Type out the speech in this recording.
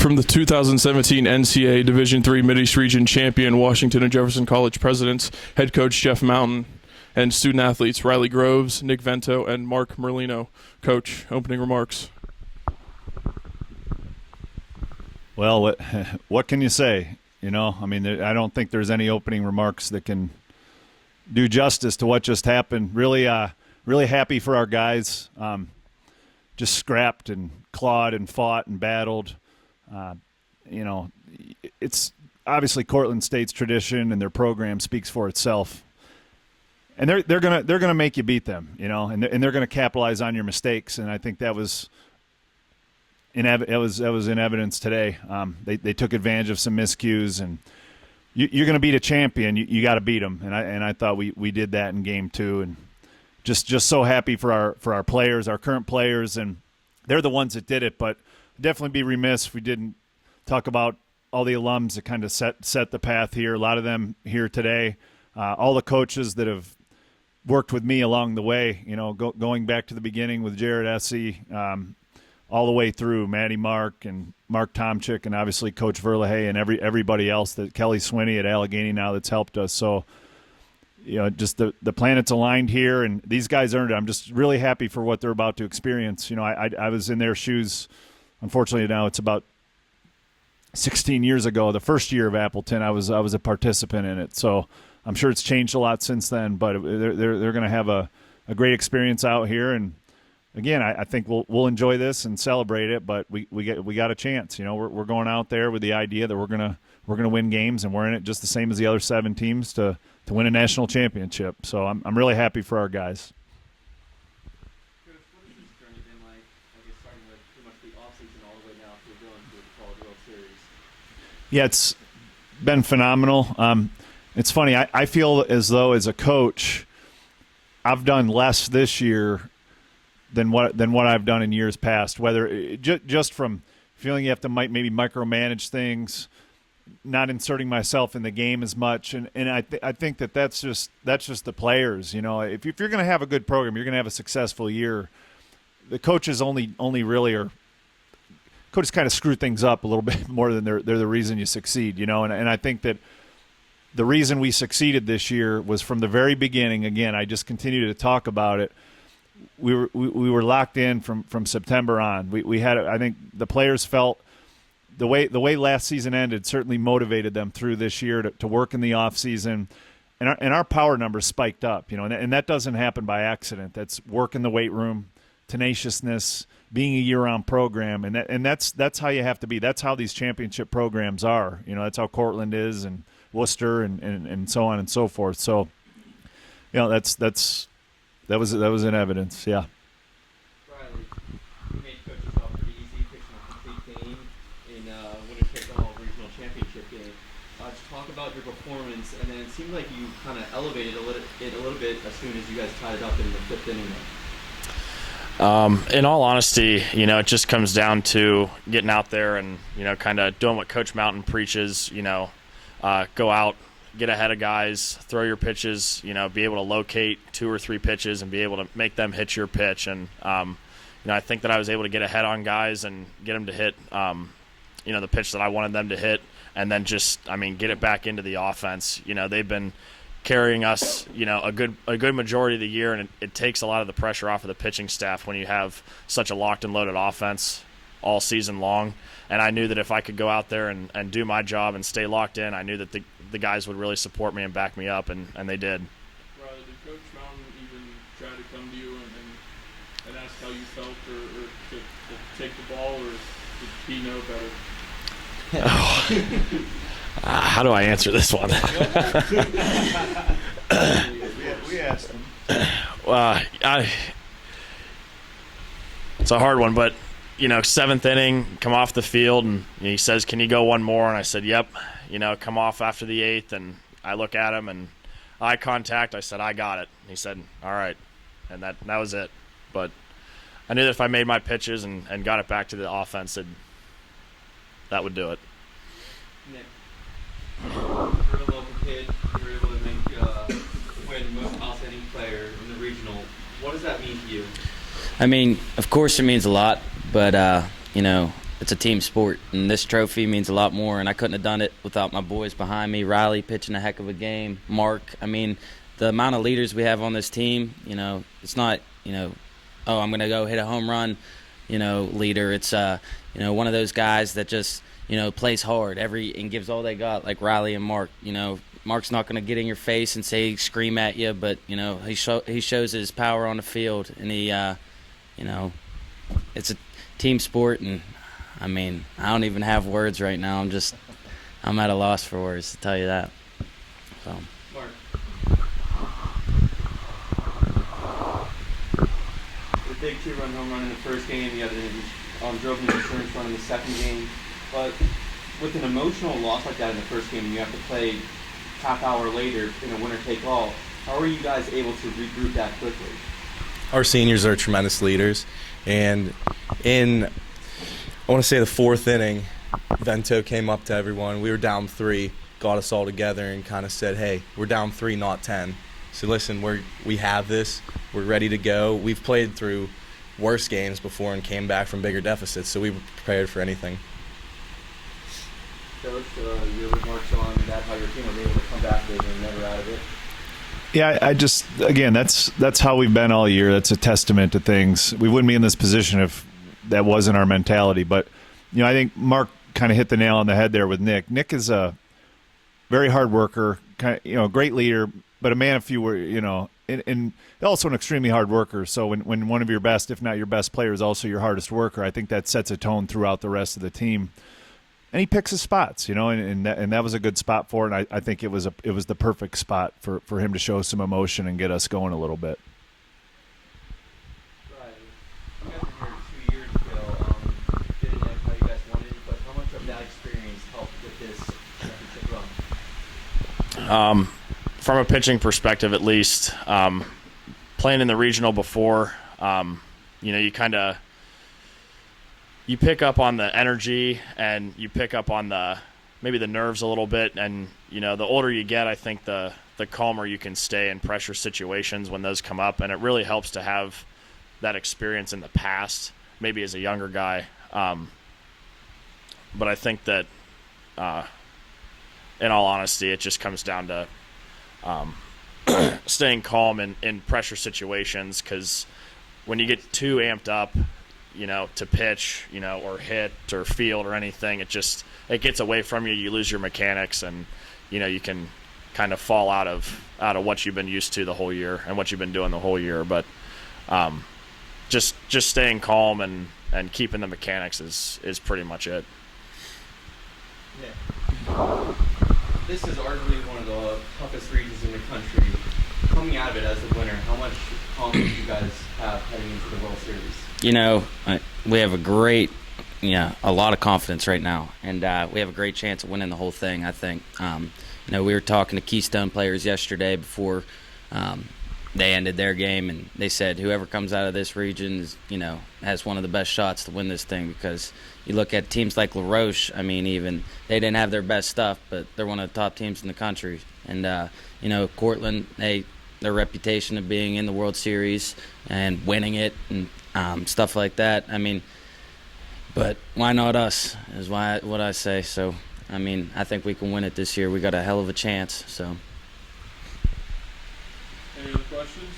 From the 2017 NCAA Division III Mideast Region champion Washington and Jefferson College presidents, head coach Jeff Mountain, and student athletes Riley Groves, Nick Vento, and Mark Merlino. Coach, opening remarks. Well, what can you say? You know, I mean, I don't think there's any opening remarks that can do justice to what just happened. Really happy for our guys. Just scrapped and clawed and fought and battled. You know, it's obviously Cortland State's tradition and their program speaks for itself. And they're gonna make you beat them, you know, and they're gonna capitalize on your mistakes. And I think that was in evidence today. They took advantage of some miscues, and you're gonna beat a champion. You got to beat them, and I thought we did that in game 2, and just so happy for our players, our current players, and they're the ones that did it. But definitely be remiss if we didn't talk about all the alums that kind of set the path here. A lot of them here today. All the coaches that have worked with me along the way, you know, going back to the beginning with Jared Essie, all the way through Maddie Mark and Mark Tomczyk, and obviously Coach Verlahay and everybody else, that Kelly Swinney at Allegheny now that's helped us. So, you know, just the planets aligned here, and these guys earned it. I'm just really happy for what they're about to experience. You know, I was in their shoes. Unfortunately, now it's about 16 years ago, the first year of Appleton, I was a participant in it. So I'm sure it's changed a lot since then, but they're going to have a great experience out here. And again, I think we'll enjoy this and celebrate it, but we got a chance. You know, we're going out there with the idea that we're gonna win games, and we're in it just the same as the other 7 teams to win a national championship. So I'm really happy for our guys. Coach, what has this journey been like? I guess starting with pretty much the offseason all the way now to going to the College World Series. Yeah, it's been phenomenal. It's funny. I feel as though as a coach, I've done less this year than what I've done in years past. Whether just from feeling you have to maybe micromanage things, not inserting myself in the game as much, and I think that's just the players. You know, if you're going to have a good program, you're going to have a successful year. The coaches only really are. Coaches kind of screw things up a little bit more than they're the reason you succeed. You know, and I think that the reason we succeeded this year was from the very beginning. Again, I just continue to talk about it. We were locked in from September on. We had, I think the players felt the way last season ended certainly motivated them through this year to work in the off season, and our power numbers spiked up. You know, and that doesn't happen by accident. That's work in the weight room, tenaciousness, being a year-round program, and that's how you have to be. That's how these championship programs are. You know, that's how Cortland is, and Worcester, and so on and so forth. So, you know, that was in evidence. Yeah. Riley, you made coach's job pretty easy, pitching a complete game in winner's take-all regional championship game. Just talk about your performance, and then it seemed like you kind of elevated it a little bit as soon as you guys tied it up in the 5th inning. In all honesty, you know, it just comes down to getting out there and, you know, kind of doing what Coach Mountain preaches. You know, go out, get ahead of guys, throw your pitches, you know, be able to locate 2 or 3 pitches and be able to make them hit your pitch. And, you know, I think that I was able to get ahead on guys and get them to hit, you know, the pitch that I wanted them to hit, and then just, I mean, get it back into the offense. You know, they've been carrying us, you know, a good majority of the year, and it takes a lot of the pressure off of the pitching staff when you have such a locked and loaded offense all season long. And I knew that if I could go out there and do my job and stay locked in, I knew that the guys would really support me and back me up, and they did. Riley, did Coach Mountain even try to come to you and ask how you felt, or to take the ball, or did he know better? How do I answer this one? We asked him. It's a hard one, but, you know, 7th inning, come off the field, and he says, "Can you go one more?" And I said, "Yep." You know, come off after the 8th, and I look at him, and eye contact. I said, "I got it." And he said, "All right," and that was it. But I knew that if I made my pitches and got it back to the offense, that would do it. Nick, you're a local kid. You were able to win most outstanding player in the regional. What does that mean to you? I mean, of course it means a lot, but, you know, it's a team sport, and this trophy means a lot more, and I couldn't have done it without my boys behind me. Riley pitching a heck of a game. Mark, I mean, the amount of leaders we have on this team, it's not, oh, I'm going to go hit a home run, leader. It's, one of those guys that just, plays hard and gives all they got, like Riley and Mark. Mark's not going to get in your face and say scream at you, but, he shows his power on the field, and he, it's a team sport, and, I mean, I don't even have words right now. I'm at a loss for words to tell you that. So. Mark. The big 2-run home run in the first game, you had drove an insurance run in the second game, but with an emotional loss like that in the first game, and you have to play half hour later in a winner-take-all, how are you guys able to regroup that quickly? Our seniors are tremendous leaders, and I want to say the fourth inning, Vento came up to everyone. We were down 3, got us all together and kind of said, hey, we're down 3, not 10. So listen, we have this. We're ready to go. We've played through worse games before and came back from bigger deficits, so we were prepared for anything. Coach, your remarks on that, how your team was able to come back with and never out of it? Yeah, again, that's how we've been all year. That's a testament to things. We wouldn't be in this position if that wasn't our mentality. But, I think Mark kind of hit the nail on the head there with Nick. Nick is a very hard worker, great leader, but a man of few words, and also an extremely hard worker. So when one of your best, if not your best player, is also your hardest worker, I think that sets a tone throughout the rest of the team. And he picks his spots, and that was a good spot for it. And I think it was the perfect spot for him to show some emotion and get us going a little bit. Right. You guys were here 2 years ago. Didn't have how you guys wanted, but how much of that experience helped with this championship run? From a pitching perspective, at least, playing in the regional before, you pick up on the energy and you pick up on maybe the nerves a little bit. And, the older you get, I think the calmer you can stay in pressure situations when those come up. And it really helps to have that experience in the past, maybe as a younger guy. But I think that, in all honesty, it just comes down to staying calm in pressure situations, because when you get too amped up, to pitch, or hit or field or anything, it gets away from you. You lose your mechanics, and you can kind of fall out of what you've been used to the whole year and what you've been doing the whole year. But just staying calm and keeping the mechanics is pretty much it. Yeah. This is arguably one of the toughest regions in the country. Coming out of it as a winner, how much confidence do you guys have heading into the World Series? We have a lot of confidence right now, and we have a great chance of winning the whole thing, I think. We were talking to Keystone players yesterday before they ended their game, and they said whoever comes out of this region is, has one of the best shots to win this thing, because you look at teams like La Roche, even they didn't have their best stuff, but they're one of the top teams in the country. And, Cortland, their reputation of being in the World Series and winning it and stuff like that. But why not us is what I say. So, I think we can win it this year. We got a hell of a chance. So. Any other questions?